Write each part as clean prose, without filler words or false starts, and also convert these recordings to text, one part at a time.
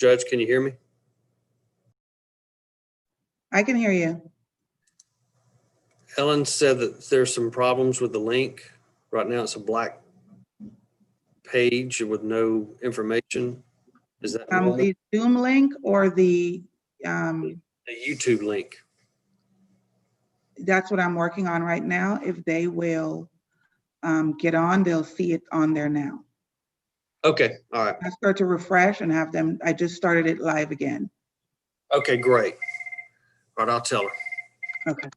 Judge, can you hear me? I can hear you. Ellen said that there's some problems with the link. Right now it's a black page with no information. Is that normal? The Zoom link or the, The YouTube link. that's what I'm working on right now. If they will get on, they'll see it on there now. Okay, all right. I start to refresh and have them, I just started it live again. Okay, great. All right, I'll tell her. Okay.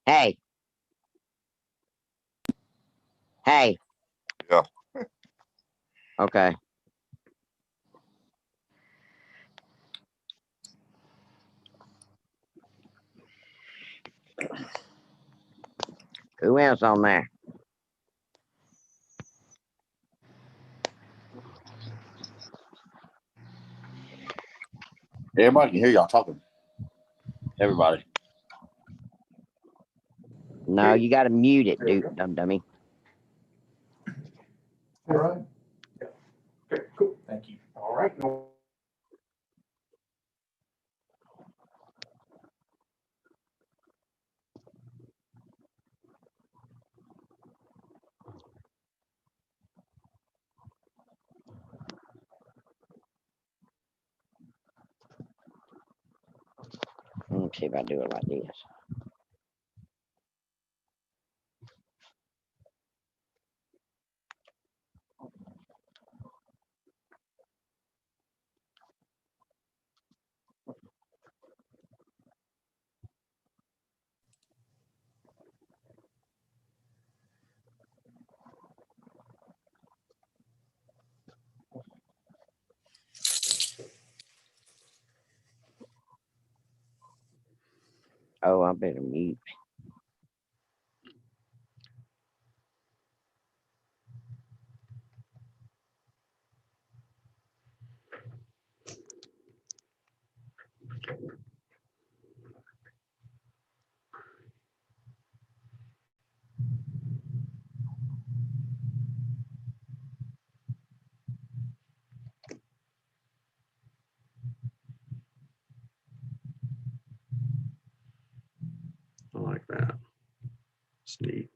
Hey. Hey. Yeah. Okay. Who else on there? Everybody can hear y'all talking. Everybody. No, you got to mute it, dude, dummy. All right. Yeah. Okay, cool. Thank you. All right. Let me see if I do it like this. Oh, I better mute. I like that. It's neat.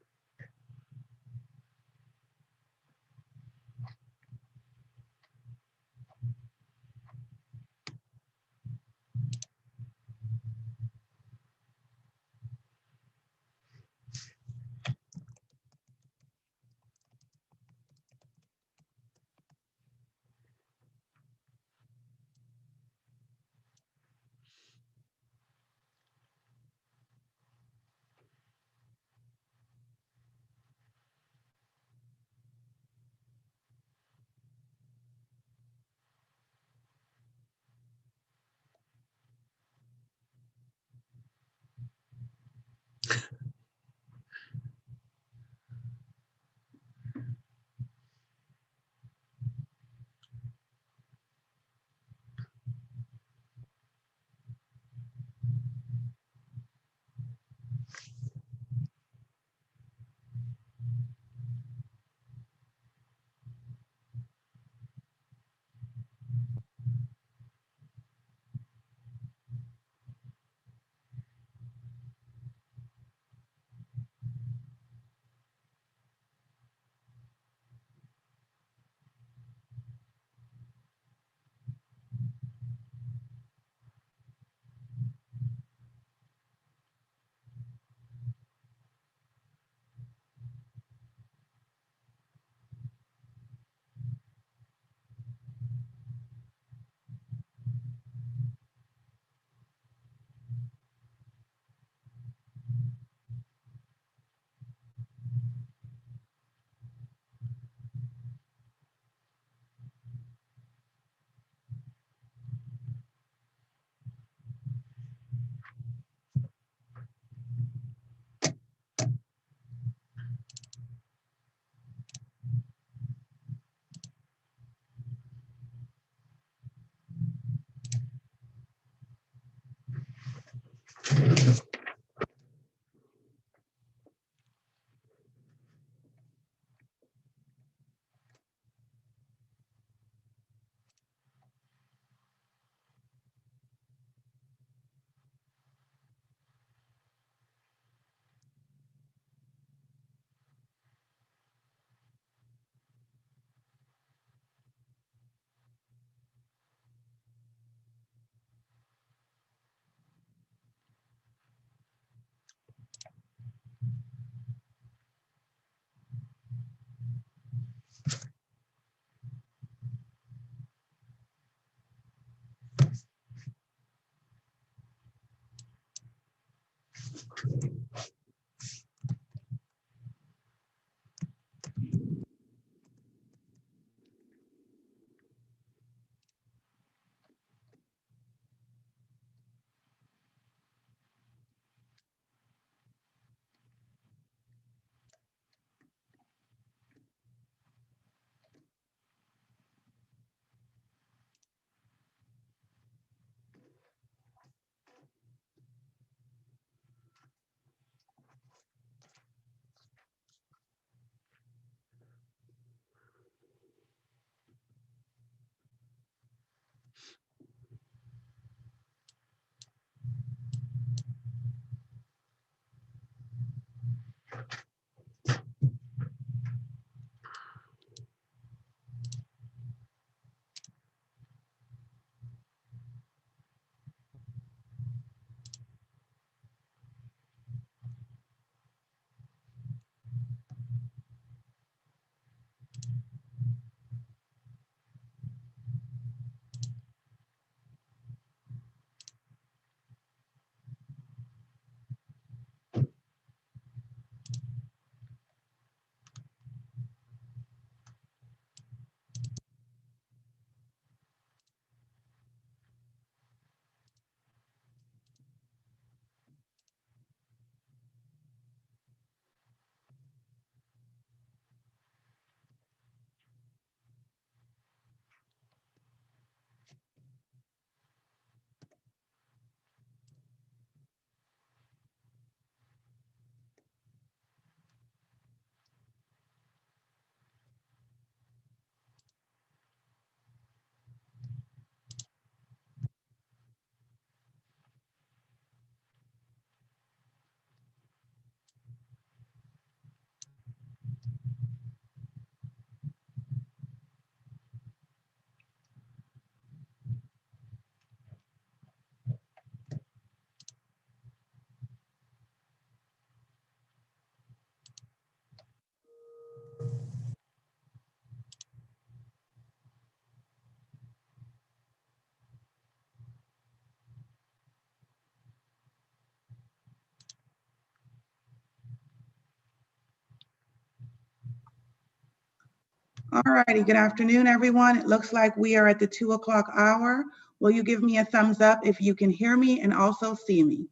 All righty, good afternoon, everyone. It looks like we are at the 2 o'clock hour. Will you give me a thumbs up if you can hear me and also see me?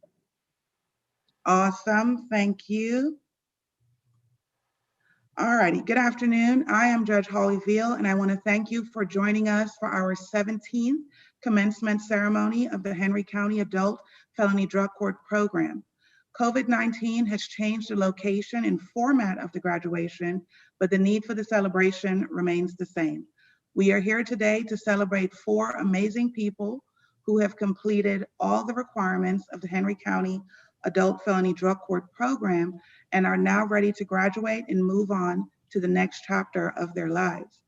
Awesome, thank you. All righty, good afternoon. I am Judge Holly Veal, and I want to thank you for joining us for our 17th commencement ceremony of the Henry County Adult Felony Drug Court Program. COVID-19 has changed the location and format of the graduation, but the need for the celebration remains the same. We are here today to celebrate 4 amazing people who have completed all the requirements of the Henry County Adult Felony Drug Court Program and are now ready to graduate and move on to the next chapter of their lives.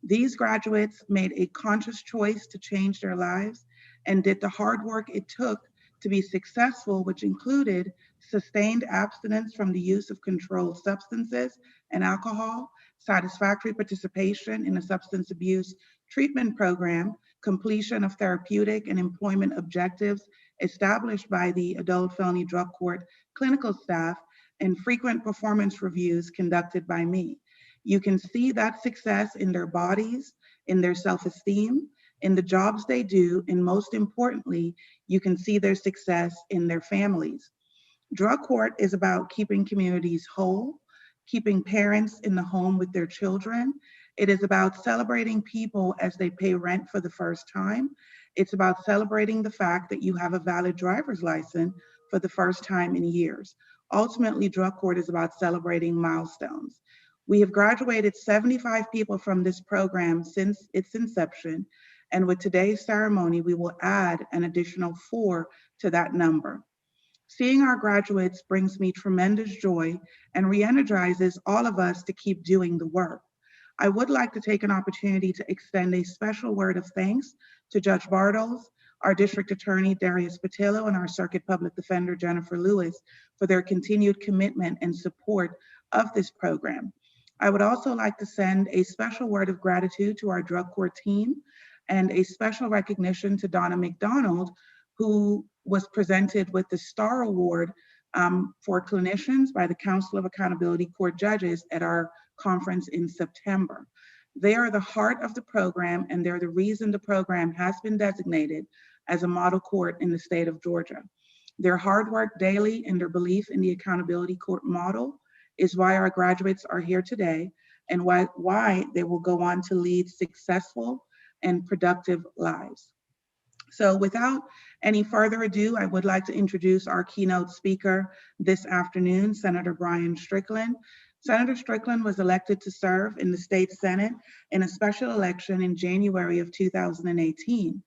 These graduates made a conscious choice to change their lives and did the hard work it took to be successful, which included sustained abstinence from the use of controlled substances and alcohol, satisfactory participation in a substance abuse treatment program, completion of therapeutic and employment objectives established by the Adult Felony Drug Court clinical staff, and frequent performance reviews conducted by me. You can see that success in their bodies, in their self-esteem, in the jobs they do, and most importantly, you can see their success in their families. Drug court is about keeping communities whole, keeping parents in the home with their children. It is about celebrating people as they pay rent for the first time. It's about celebrating the fact that you have a valid driver's license for the first time in years. Ultimately, drug court is about celebrating milestones. We have graduated 75 people from this program since its inception, and with today's ceremony, we will add an additional 4 to that number. Seeing our graduates brings me tremendous joy and re-energizes all of us to keep doing the work. I would like to take an opportunity to extend a special word of thanks to Judge Bartles, our District Attorney Darius Patillo, and our Circuit Public Defender Jennifer Lewis for their continued commitment and support of this program. I would also like to send a special word of gratitude to our drug court team and a special recognition to Donna McDonald, who was presented with the Star Award for clinicians by the Council of Accountability Court Judges at our conference in September. They are the heart of the program, and they're the reason the program has been designated as a model court in the state of Georgia. Their hard work daily and their belief in the accountability court model is why our graduates are here today and why they will go on to lead successful and productive lives. So without any further ado, I would like to introduce our keynote speaker this afternoon, Senator Brian Strickland. Senator Strickland was elected to serve in the state Senate in a special election in January of 2018.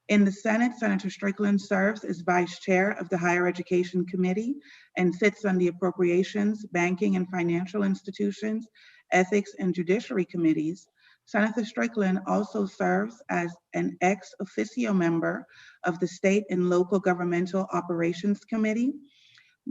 In the Senate, Senator Strickland serves as Vice Chair of the Higher Education Committee and sits on the Appropriations, Banking and Financial Institutions, Ethics and Judiciary Committees. Senator Strickland also serves as an ex officio member of the State and Local Governmental Operations Committee.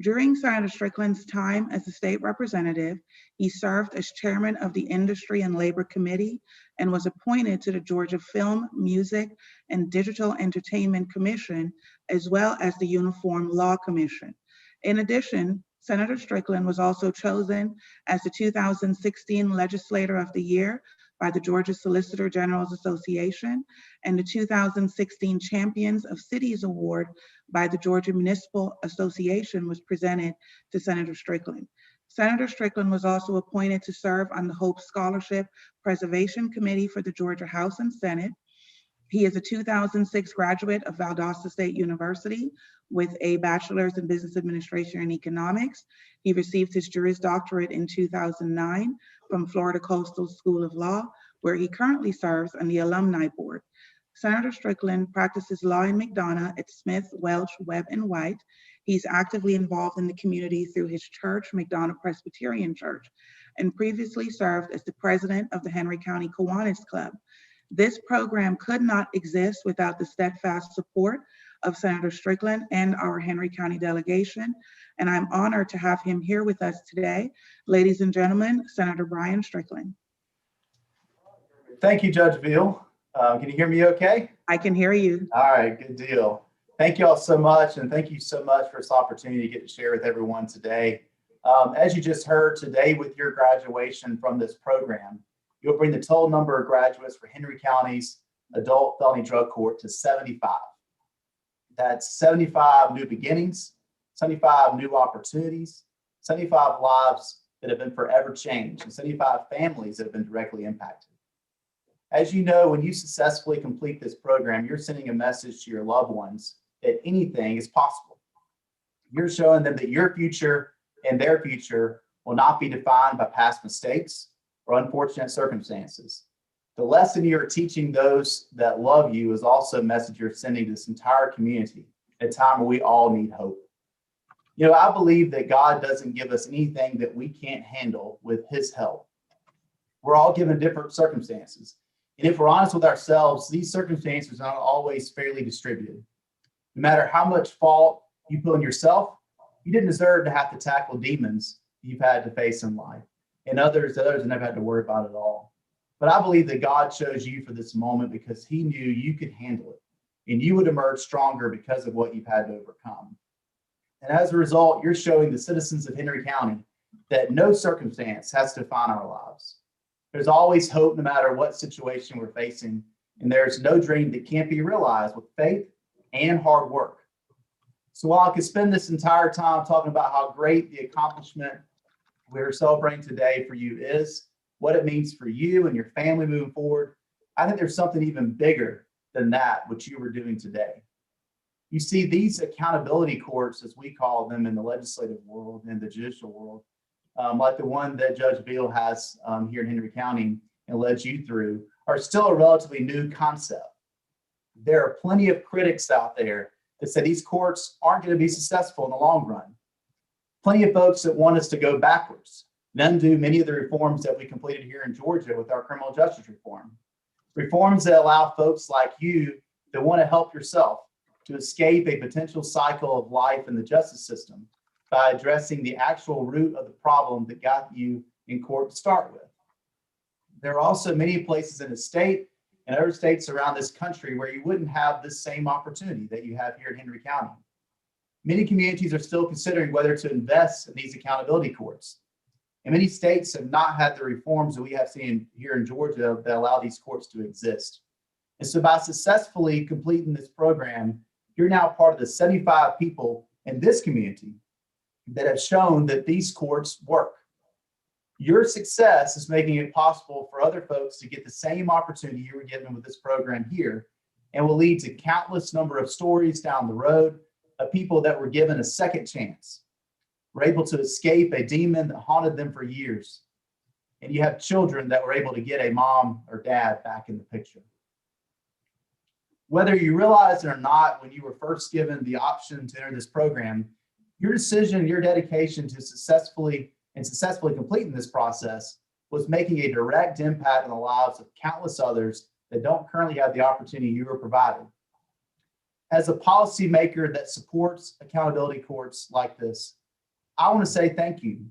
During Senator Strickland's time as a state representative, he served as chairman of the Industry and Labor Committee and was appointed to the Georgia Film, Music, and Digital Entertainment Commission, as well as the Uniform Law Commission. In addition, Senator Strickland was also chosen as the 2016 Legislator of the Year by the Georgia Solicitor General's Association and the 2016 Champions of Cities Award by the Georgia Municipal Association was presented to Senator Strickland. Senator Strickland was also appointed to serve on the Hope Scholarship Preservation Committee for the Georgia House and Senate. He is a 2006 graduate of Valdosta State University with a bachelor's in business administration and economics. He received his Juris Doctorate in 2009 from Florida Coastal School of Law, where he currently serves on the Alumni Board. Senator Strickland practices law in McDonough at Smith, Welch, Webb, and White. He's actively involved in the community through his church, McDonough Presbyterian Church, and previously served as the president of the Henry County Kiwanis Club. This program could not exist without the steadfast support of Senator Strickland and our Henry County delegation, and I'm honored to have him here with us today. Ladies and gentlemen, Senator Brian Strickland. Thank you, Judge Veal. Can you hear me okay? I can hear you. All right, good deal. Thank you all so much, and thank you so much for this opportunity to get to share with everyone today. As you just heard today with your graduation from this program, you'll bring the total number of graduates for Henry County's adult felony drug court to 75. That's 75 new beginnings, 75 new opportunities, 75 lives that have been forever changed, and 75 families that have been directly impacted. As you know, when you successfully complete this program, you're sending a message to your loved ones that anything is possible. You're showing them that your future and their future will not be defined by past mistakes or unfortunate circumstances. The lesson you're teaching those that love you is also a message you're sending to this entire community at a time where we all need hope. You know, I believe that God doesn't give us anything that we can't handle with his help. We're all given different circumstances. And if we're honest with ourselves, these circumstances are not always fairly distributed. No matter how much fault you put on yourself, you didn't deserve to have to tackle demons you've had to face in life, and others never had to worry about it all. But I believe that God chose you for this moment because he knew you could handle it, and you would emerge stronger because of what you've had to overcome. And as a result, you're showing the citizens of Henry County that no circumstance has to define our lives. There's always hope no matter what situation we're facing, and there's no dream that can't be realized with faith and hard work. So while I could spend this entire time talking about how great the accomplishment we're celebrating today for you is, what it means for you and your family moving forward, I think there's something even bigger than that, which you were doing today. You see, these accountability courts, as we call them in the legislative world and the judicial world, like the one that Judge Beal has here in Henry County and led you through, are still a relatively new concept. There are plenty of critics out there that say these courts aren't going to be successful in the long run. Plenty of folks that want us to go backwards and undo many of the reforms that we completed here in Georgia with our criminal justice reform. Reforms that allow folks like you that want to help yourself to escape a potential cycle of life in the justice system by addressing the actual root of the problem that got you in court to start with. There are also many places in the state and other states around this country where you wouldn't have this same opportunity that you have here in Henry County. Many communities are still considering whether to invest in these accountability courts. And many states have not had the reforms that we have seen here in Georgia that allow these courts to exist. And so by successfully completing this program, you're now part of the 75 people in this community that have shown that these courts work. Your success is making it possible for other folks to get the same opportunity you were given with this program here, and will lead to countless number of stories down the road of people that were given a second chance, were able to escape a demon that haunted them for years. And you have children that were able to get a mom or dad back in the picture. Whether you realize it or not, when you were first given the option to enter this program, your decision, your dedication to successfully completing this process was making a direct impact on the lives of countless others that don't currently have the opportunity you were provided. As a policymaker that supports accountability courts like this, I want to say thank you.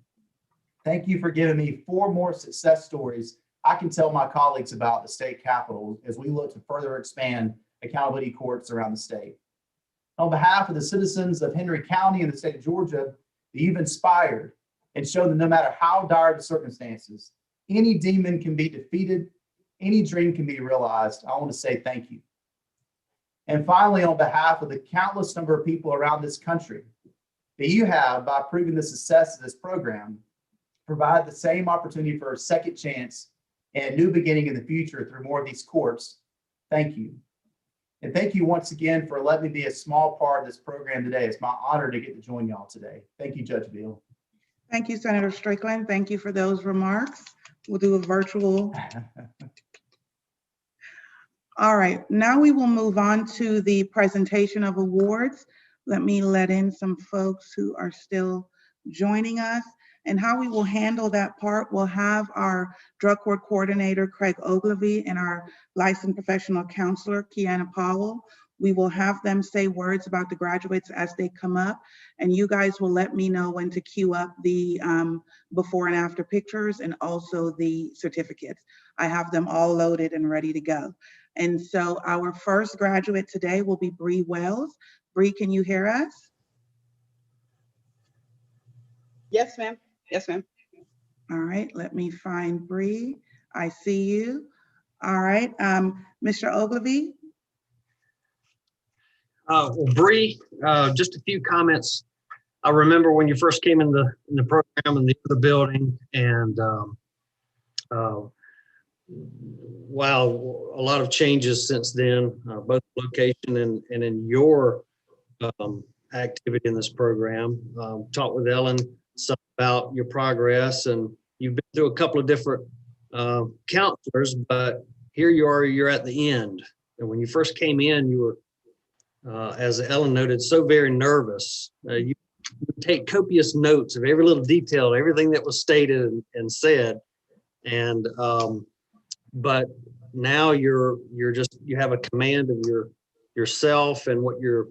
Thank you for giving me 4 more success stories I can tell my colleagues about the state capitol as we look to further expand accountability courts around the state. On behalf of the citizens of Henry County and the state of Georgia, you've inspired and shown that no matter how dire the circumstances, any demon can be defeated, any dream can be realized. I want to say thank you. And finally, on behalf of the countless number of people around this country that you have, by proving the success of this program, provide the same opportunity for a second chance and a new beginning in the future through more of these courts. Thank you. And thank you once again for letting me be a small part of this program today. It's my honor to get to join y'all today. Thank you, Judge Beal. Thank you, Senator Strickland. Thank you for those remarks. We'll do a virtual. All right, now we will move on to the presentation of awards. Let me let in some folks who are still joining us. And how we will handle that part, we'll have our drug court coordinator, Craig Ogilvie, and our licensed professional counselor, Kiana Powell. We will have them say words about the graduates as they come up, and you guys will let me know when to queue up the before and after pictures and also the certificates. I have them all loaded and ready to go. And so our first graduate today will be Bree Wells. Bree, can you hear us? Yes, ma'am. Yes, ma'am. All right, let me find Bree. I see you. All right, Mr. Ogilvy? Well, Bree, just a few comments. I remember when you first came in the program in the other building, and wow, a lot of changes since then, both location and in your activity in this program. Talked with Ellen some about your progress, and you've been through a couple of different counselors, but here you are, you're at the end. And when you first came in, you were, as Ellen noted, so very nervous. You would take copious notes of every little detail, everything that was stated and said. And but now you have a command of yourself and what you're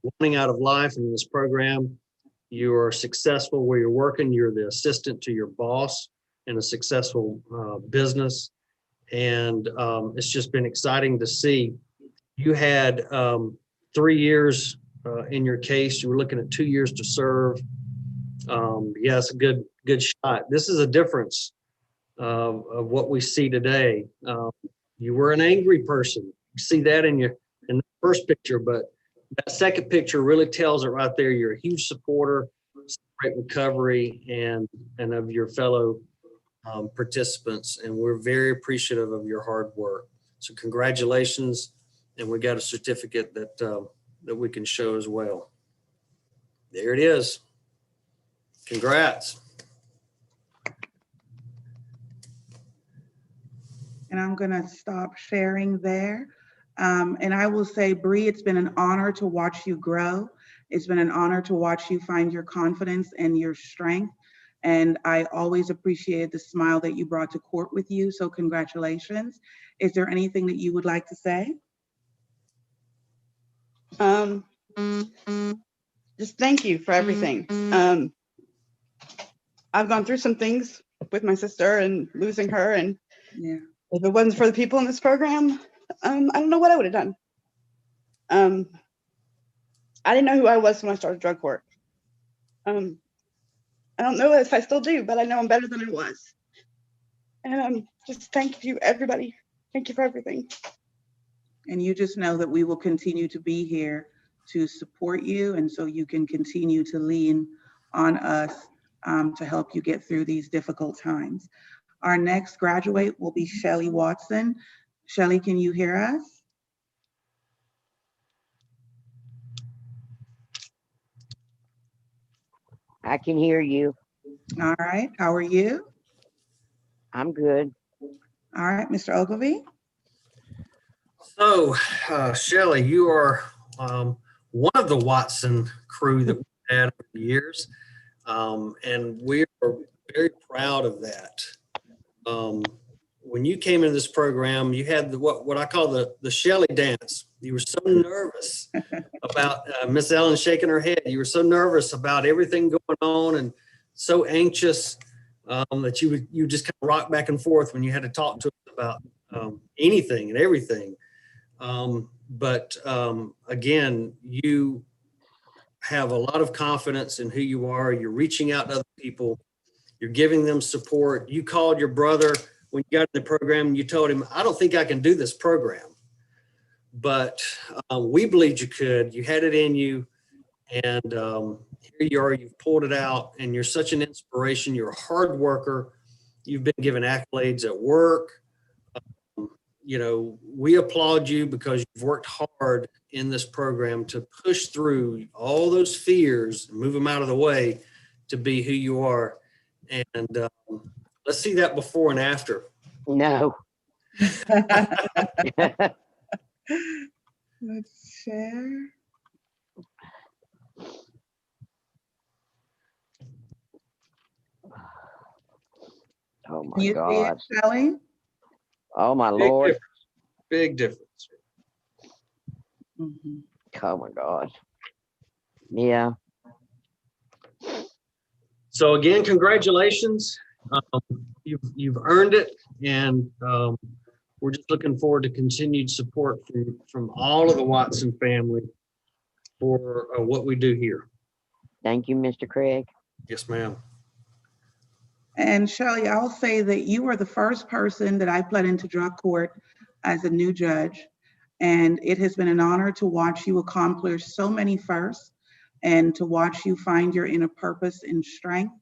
wanting out of life in this program. You are successful where you're working. You're the assistant to your boss in a successful business. And it's just been exciting to see. You had 3 years in your case. You were looking at 2 years to serve. Yes, a good shot. This is a difference of what we see today. You were an angry person. You see that in the first picture, but that second picture really tells it right there. You're a huge supporter, great recovery, and of your fellow participants, and we're very appreciative of your hard work. So congratulations, and we got a certificate that we can show as well. There it is. Congrats. And I'm gonna stop sharing there. And I will say, Bree, it's been an honor to watch you grow. It's been an honor to watch you find your confidence and your strength. And I always appreciated the smile that you brought to court with you. So congratulations. Is there anything that you would like to say? Just thank you for everything. I've gone through some things with my sister and losing her, and Yeah. if it wasn't for the people in this program, I don't know what I would have done. I didn't know who I was when I started drug court. I don't know if I still do, but I know I'm better than I was. And just thank you, everybody. Thank you for everything. And you just know that we will continue to be here to support you, and so you can continue to lean on us to help you get through these difficult times. Our next graduate will be Shelly Watson. Shelly, can you hear us? I can hear you. All right, how are you? I'm good. All right, Mr. Ogilvy? So, Shelley, you are one of the Watson crew that we've had over the years, and we are very proud of that. When you came into this program, you had what I call the Shelley dance. You were so nervous about Miss Ellen shaking her head. You were so nervous about everything going on and so anxious that you just kind of rock back and forth when you had to talk to us about anything and everything. But again, you have a lot of confidence in who you are. You're reaching out to other people. You're giving them support. You called your brother when you got in the program and you told him, I don't think I can do this program. But we believed you could. You had it in you. And here you are. You've pulled it out. And you're such an inspiration. You're a hard worker. You've been given accolades at work. You know, we applaud you because you've worked hard in this program to push through all those fears and move them out of the way to be who you are. And let's see that before and after. No. Let's share. Oh Can my you see it, God. Shelley? Oh my Big Lord. difference. Big difference. Mhm. Oh my God. Yeah. So again, congratulations. You've earned it, and we're just looking forward to continued support from all of the Watson family for what we do here. Thank you, Mr. Craig. Yes, ma'am. And Shelley, I'll say that you were the first person that I pled into drug court as a new judge. And it has been an honor to watch you accomplish so many firsts and to watch you find your inner purpose and strength.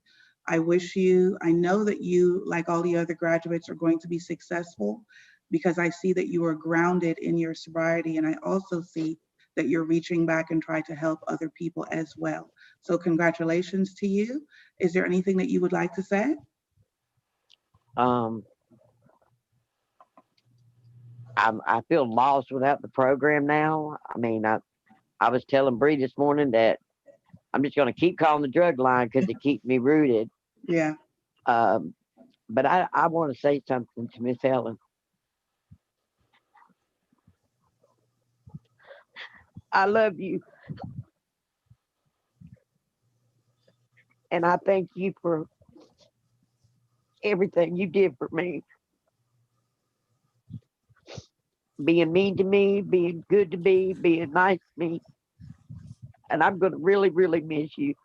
I know that you, like all the other graduates, are going to be successful because I see that you are grounded in your sobriety. And I also see that you're reaching back and try to help other people as well. So congratulations to you. Is there anything that you would like to say? I feel lost without the program now. I mean, I was telling Bree this morning that I'm just going to keep calling the drug line because it keeps me rooted. Yeah. But I want to say something to Miss Helen. I love you. And I thank you for everything you did for me. Being mean to me, being good to me, being nice to me. And I'm going to really, really miss you.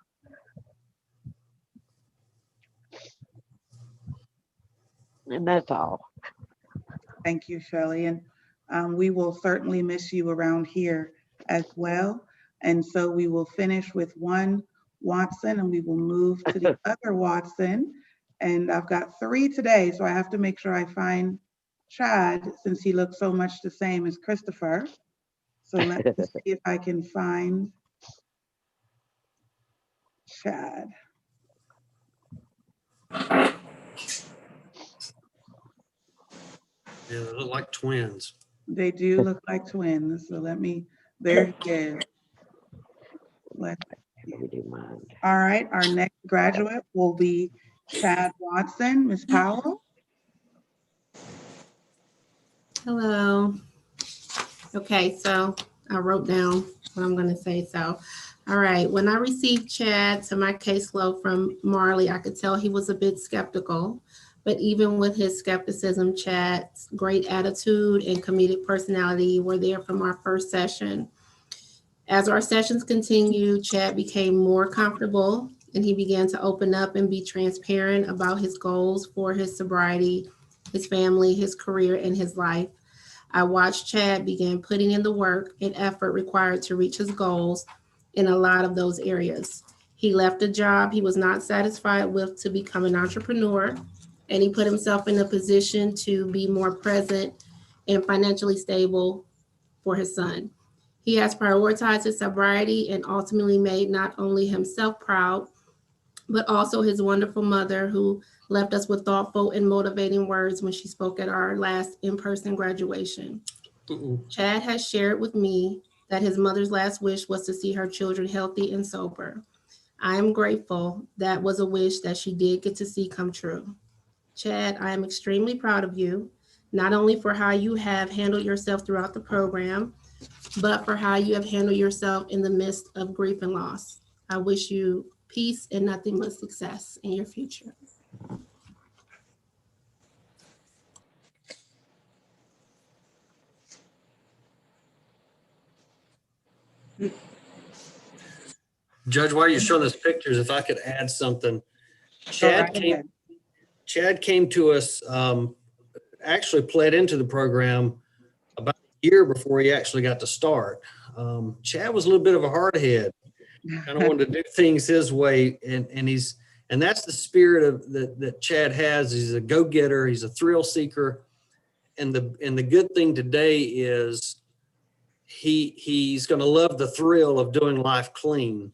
And that's all. Thank you, Shelley. And we will certainly miss you around here as well. And so we will finish with one Watson and we will move to the other Watson. And I've got 3 today, so I have to make sure I find Chad since he looks so much the same as Christopher. So let me see if I can find Chad. Yeah, they look like twins. They do look like twins. So there he is. All right, our next graduate will be Chad Watson. Ms. Powell. Hello. Okay, so I wrote down what I'm going to say. So, all right, when I received Chad to my caseload from Marley, I could tell he was a bit skeptical. But even with his skepticism, Chad's great attitude and comedic personality were there from our first session. As our sessions continued, Chad became more comfortable and he began to open up and be transparent about his goals for his sobriety, his family, his career, and his life. I watched Chad begin putting in the work and effort required to reach his goals in a lot of those areas. He left a job he was not satisfied with to become an entrepreneur, and he put himself in a position to be more present and financially stable for his son. He has prioritized his sobriety and ultimately made not only himself proud, but also his wonderful mother, who left us with thoughtful and motivating words when she spoke at our last in-person graduation. Chad has shared with me that his mother's last wish was to see her children healthy and sober. I am grateful that was a wish that she did get to see come true. Chad, I am extremely proud of you, not only for how you have handled yourself throughout the program, but for how you have handled yourself in the midst of grief and loss. I wish you peace and nothing but success in your future. Judge, while you're showing those pictures, if I could add something. Chad came to us, actually pled into the program about a year before he actually got to start. Chad was a little bit of a hardhead, kind of wanted to do things his way, and that's the spirit of that Chad has. He's a go-getter, he's a thrill seeker, and the good thing today is he's going to love the thrill of doing life clean.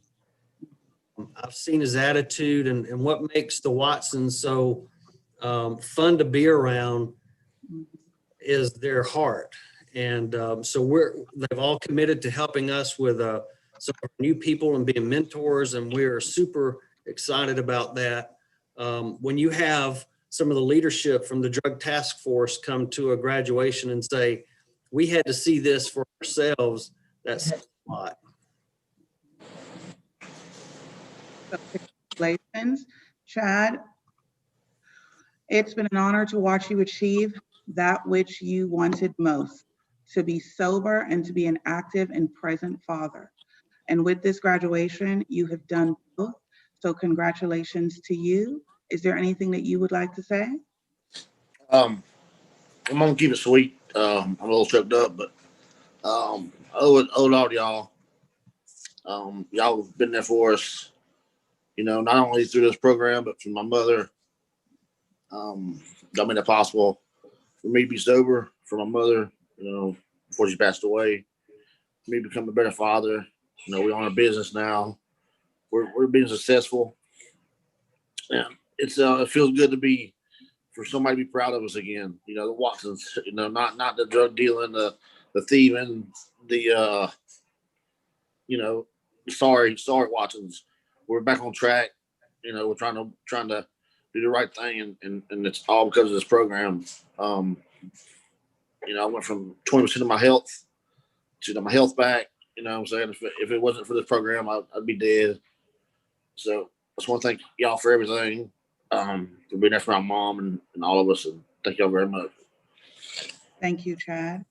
I've seen his attitude and what makes the Watsons so fun to be around is their heart. And so they've all committed to helping us with some new people and being mentors. And we're super excited about that. When you have some of the leadership from the drug task force come to a graduation and say, we had to see this for ourselves, that's a lot. Congratulations, Chad. It's been an honor to watch you achieve that which you wanted most, to be sober and to be an active and present father. And with this graduation, you have done both. So congratulations to you Is there anything that you would like to say? I'm gonna keep it sweet. I'm a little choked up, but I owe all y'all. Y'all have been there for us. Not only through this program, but from my mother. Y'all made it possible for me to be sober, for my mother, before she passed away, for me to become a better father. We own a business now. We're being successful. Yeah, it feels good to be for somebody to be proud of us again. The Watsons. Not the drug dealing, the thieving, the sorry Watsons. We're back on track. We're trying to do the right thing, and it's all because of this program. I went from 20% of my health to my health back. What I'm saying? If it wasn't for this program, I'd be dead. So I just want to thank y'all for everything, for being there for my mom and all of us, and thank y'all very much. Thank you, Chad.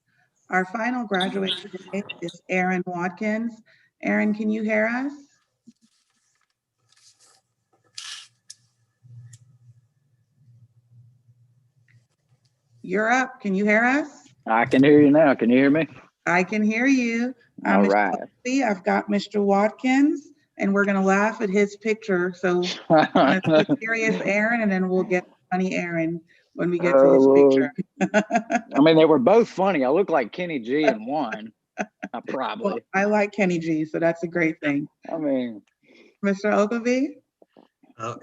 Our final graduate today is Aaron Watkins. Aaron, can you hear us? You're up. Can you hear us? I can hear you now. Can you hear me? I can hear you. All right. I've got Mr. Watkins, and we're going to laugh at his picture. So I'm going to say serious Aaron, and then we'll get funny Aaron when we get to his picture. I mean, they were both funny. I look like Kenny G in one. Probably. Well, I like Kenny G, so that's a great thing. I mean, Mr. Ogilvie?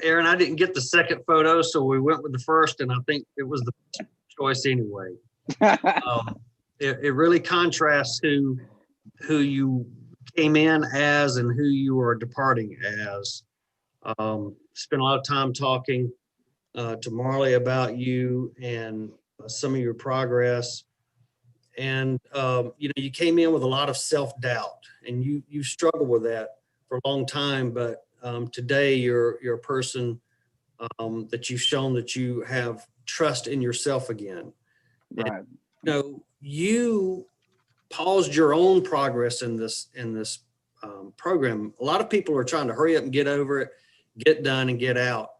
Aaron, I didn't get the second photo, so we went with the first, and I think it was the choice anyway. It really contrasts who you came in as and who you are departing as. Spent a lot of time talking to Marley about you and some of your progress. And you came in with a lot of self-doubt, and you struggled with that for a long time. But today you're a person that you've shown that you have trust in yourself again. Right. And, you paused your own progress in this program. A lot of people are trying to hurry up and get over it, get done and get out.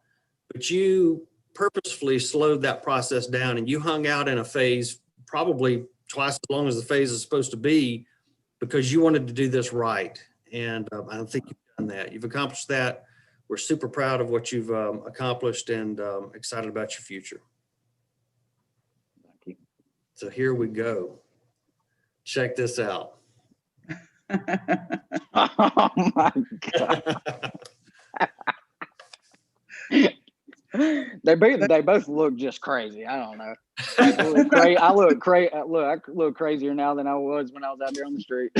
But you purposefully slowed that process down, and you hung out in a phase probably twice as long as the phase is supposed to be, because you wanted to do this right. And I don't think you've done that. You've accomplished that. We're super proud of what you've accomplished, and excited about your future. Thank you. So here we go. Check this out. Oh my God. They both look just crazy. I don't know. I look crazier now than I was when I was out there on the street.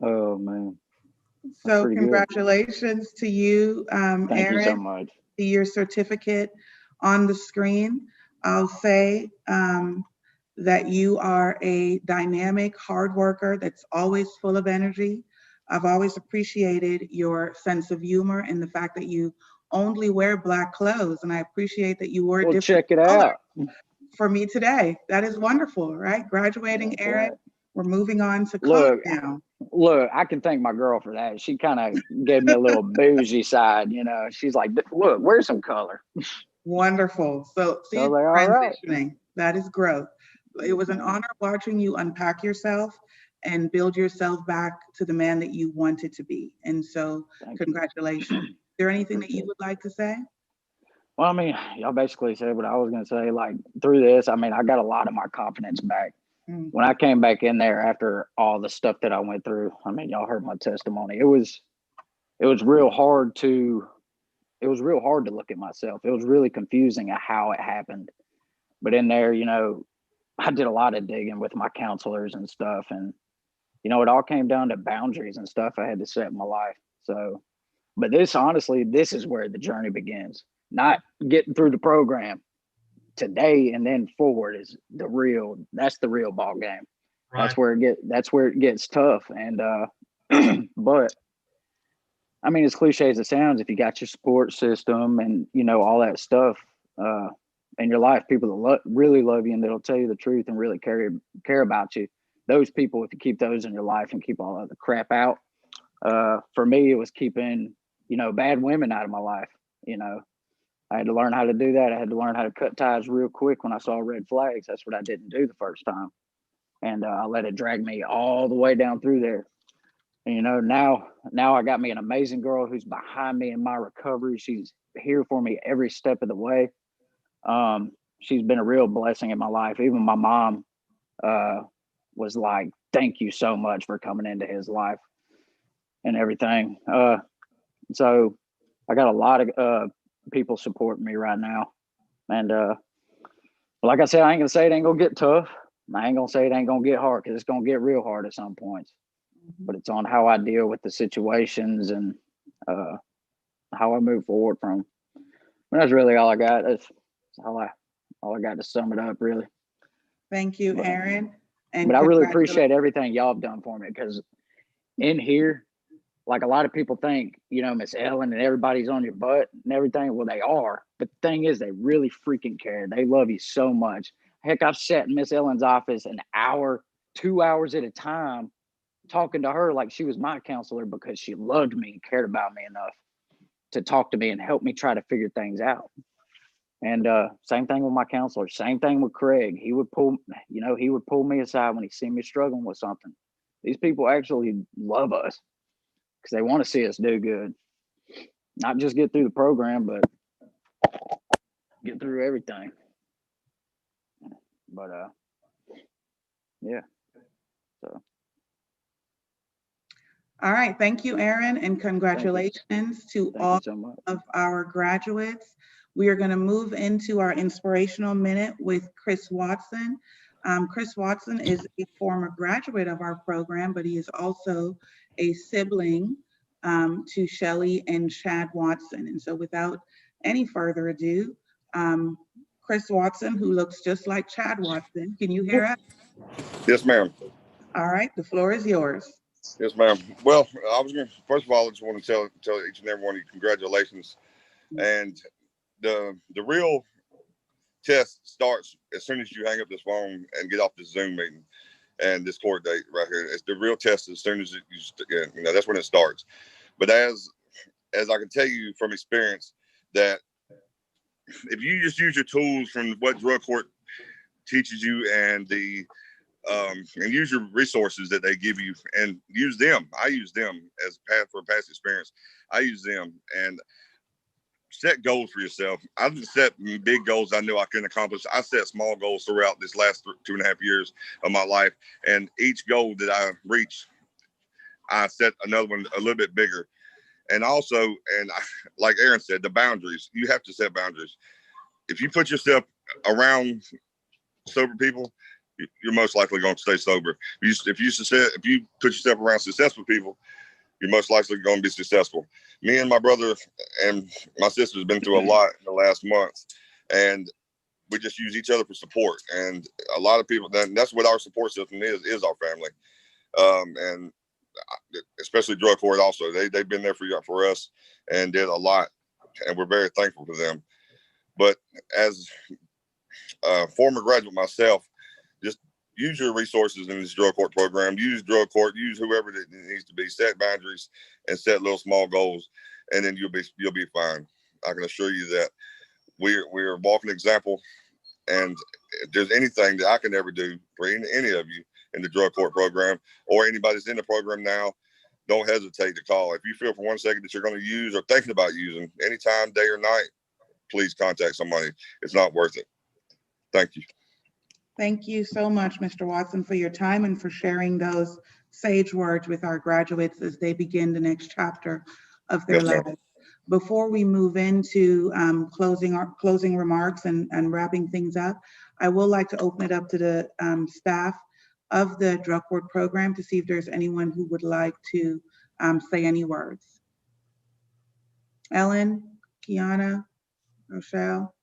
Oh man. So congratulations to you, Thank Aaron. you so much. To your certificate on the screen. I'll say that you are a dynamic hard worker that's always full of energy. I've always appreciated your sense of humor and the fact that you only wear black clothes. And I appreciate that you wore different check it out for me today. That is wonderful, right? Graduating, That's Aaron. right. We're moving on to clothes now. Look, I can thank my girl for that. She kind of gave me a little bougie side, She's like, look, where's some color? Wonderful. So see, transitioning. Right. That is growth. It was an honor watching you unpack yourself and build yourself back to the man that you wanted to be. And so congratulations. Is there anything that you would like to say? Well, I mean, y'all basically said what I was going to say. Like through this, I mean, I got a lot of my confidence back. When I came back in there after all the stuff that I went through, I mean, y'all heard my testimony. It was real hard to look at myself. It was really confusing at how it happened. But in there, I did a lot of digging with my counselors and stuff. And, it all came down to boundaries and stuff I had to set in my life. So, but this is where the journey begins. Not getting through the program. Today and then forward is the real ball game. Right. That's where it gets tough. And but I mean, as cliche as it sounds, if you got your support system and all that stuff in your life, people that really love you and that'll tell you the truth and really care about you, those people, if you keep those in your life and keep all of the crap out, For me, it was keeping, bad women out of my life. I had to learn how to do that. I had to learn how to cut ties real quick when I saw red flags. That's what I didn't do the first time. And I let it drag me all the way down through there. And, now I got me an amazing girl who's behind me in my recovery. She's here for me every step of the way. She's been a real blessing in my life. Even my mom was like, thank you so much for coming into his life and everything. So I got a lot of people supporting me right now. And like I said, I ain't gonna say it ain't gonna get tough. I ain't gonna say it ain't gonna get hard, because it's gonna get real hard at some points. But it's on how I deal with the situations and how I move forward from. But that's really all I got. That's all I got to sum it up, really. Thank you, Aaron. And But I really appreciate everything y'all have done for me, because in here, like a lot of people think, Miss Ellen and everybody's on your butt and everything. Well, they are. But the thing is, they really freaking care. They love you so much. Heck, I've sat in Miss Ellen's office an hour, 2 hours at a time, talking to her like she was my counselor, because she loved me and cared about me enough to talk to me and help me try to figure things out. And same thing with my counselor. Same thing with Craig. He would pull me aside when he seen me struggling with something. These people actually love us because they want to see us do good. Not just get through the program, but get through everything. But yeah. So. All right. Thank you, Aaron, and congratulations to all of our graduates. We are going to move into our inspirational minute with Chris Watson. Chris Watson is a former graduate of our program, but he is also a sibling to Shelley and Chad Watson. And so without any further ado, Chris Watson, who looks just like Chad Watson, can you hear us? Yes, ma'am. All right, the floor is yours. Yes, ma'am. Well, first of all, I just want to tell each and every one of you congratulations. And the real test starts as soon as you hang up this phone and get off this Zoom meeting and this court date right here. It's the real test as soon as that's when it starts. But as I can tell you from experience, that if you just use your tools from what drug court teaches you and and use your resources that they give you and use them. I use them as for past experience. I use them and set goals for yourself. I didn't set big goals I knew I couldn't accomplish. I set small goals throughout this last 2.5 years of my life. And each goal that I reach, I set another one a little bit bigger. And also, like Aaron said, the boundaries. You have to set boundaries. If you put yourself around sober people, you're most likely going to stay sober. If you put yourself around successful people, you're most likely going to be successful. Me and my brother and my sister has been through a lot in the last month, and we just use each other for support. And a lot of people, that's what our support system is our family. And especially drug court also. They've been there for us and did a lot, and we're very thankful for them. But as a former graduate myself, just use your resources in this drug court program. Use drug court. Use whoever it needs to be. Set boundaries and set little small goals, and then you'll be fine. I can assure you that we're a walking example. And if there's anything that I can ever do for any of you in the drug court program or anybody that's in the program now, don't hesitate to call. If you feel for 1 second that you're going to use or thinking about using anytime, day or night, please contact somebody. It's not worth it. Thank you. Thank you so much, Mr. Watson, for your time and for sharing those sage words with our graduates as they begin the next chapter of their lives. Before we move into closing remarks and wrapping things up, I would like to open it up to the staff of the drug court program to see if there's anyone who would like to say any words. Ellen, Kiana, Rochelle.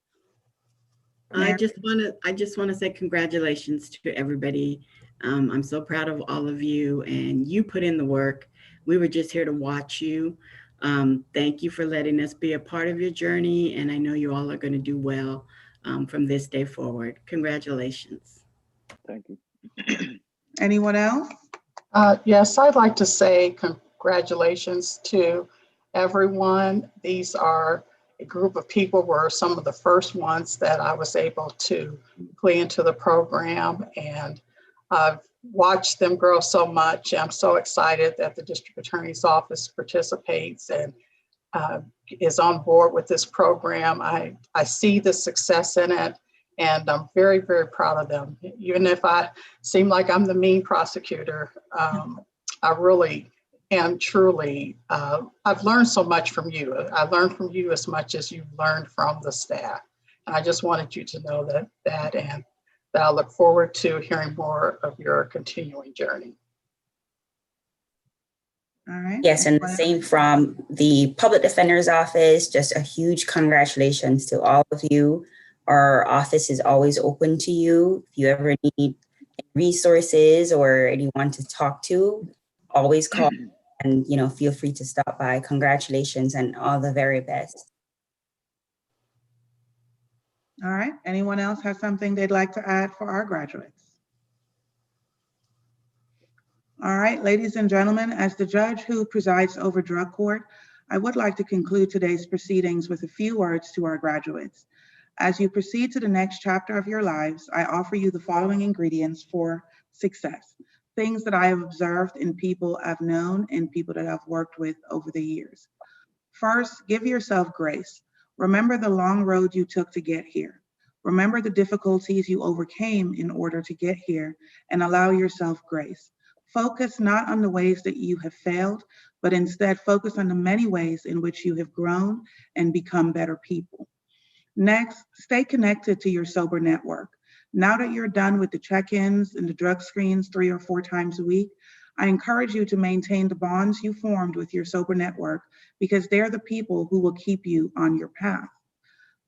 I just want to say congratulations to everybody. I'm so proud of all of you, and you put in the work. We were just here to watch you. Thank you for letting us be a part of your journey, and I know you all are going to do well from this day forward. Congratulations. Thank you. Anyone else? Yes, I'd like to say congratulations to everyone. These are a group of people were some of the first ones that I was able to put into the program, and I've watched them grow so much. I'm so excited that the district attorney's office participates and is on board with this program. I see the success in it, and I'm very, very proud of them. Even if I seem like I'm the mean prosecutor, I really am truly, I've learned so much from you. I learned from you as much as you've learned from the staff. And I just wanted you to know that and that I look forward to hearing more of your continuing journey. All right. Yes, and the same from the public defender's office. Just a huge congratulations to all of you. Our office is always open to you. If you ever need resources or anyone to talk to, always call and feel free to stop by. Congratulations and all the very best. All right. Anyone else have something they'd like to add for our graduates? All right, ladies and gentlemen, as the judge who presides over drug court, I would like to conclude today's proceedings with a few words to our graduates. As you proceed to the next chapter of your lives, I offer you the following ingredients for success, things that I have observed in people I've known and people that I've worked with over the years. First, give yourself grace. Remember the long road you took to get here. Remember the difficulties you overcame in order to get here, and allow yourself grace. Focus not on the ways that you have failed, but instead focus on the many ways in which you have grown and become better people. Next, stay connected to your sober network. Now that you're done with the check-ins and the drug screens 3 or 4 times a week, I encourage you to maintain the bonds you formed with your sober network, because they're the people who will keep you on your path.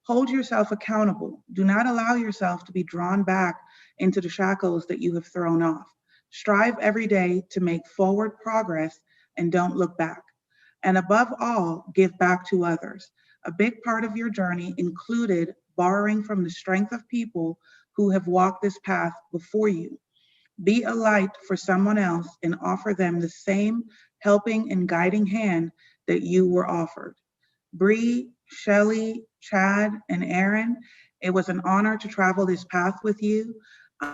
Hold yourself accountable. Do not allow yourself to be drawn back into the shackles that you have thrown off. Strive every day to make forward progress and don't look back. And above all, give back to others. A big part of your journey included borrowing from the strength of people who have walked this path before you. Be a light for someone else and offer them the same helping and guiding hand that you were offered. Bree, Shelley, Chad, and Aaron, it was an honor to travel this path with you.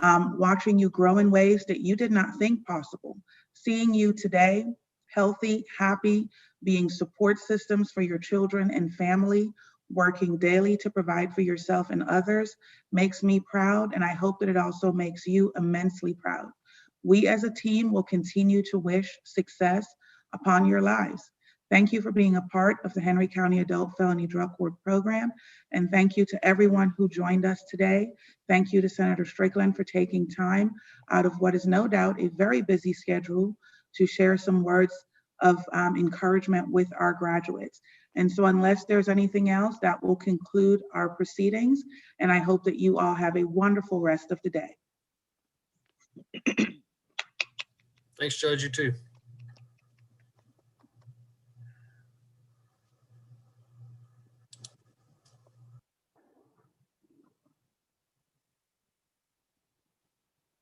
Watching you grow in ways that you did not think possible. Seeing you today, healthy, happy, being support systems for your children and family, working daily to provide for yourself and others, makes me proud, and I hope that it also makes you immensely proud. We as a team will continue to wish success upon your lives. Thank you for being a part of the Henry County Adult Felony Drug Court Program, and thank you to everyone who joined us today. Thank you to Senator Strickland for taking time out of what is no doubt a very busy schedule to share some words of encouragement with our graduates. And so unless there's anything else, that will conclude our proceedings, and I hope that you all have a wonderful rest of the day. Thanks, Judge, you too.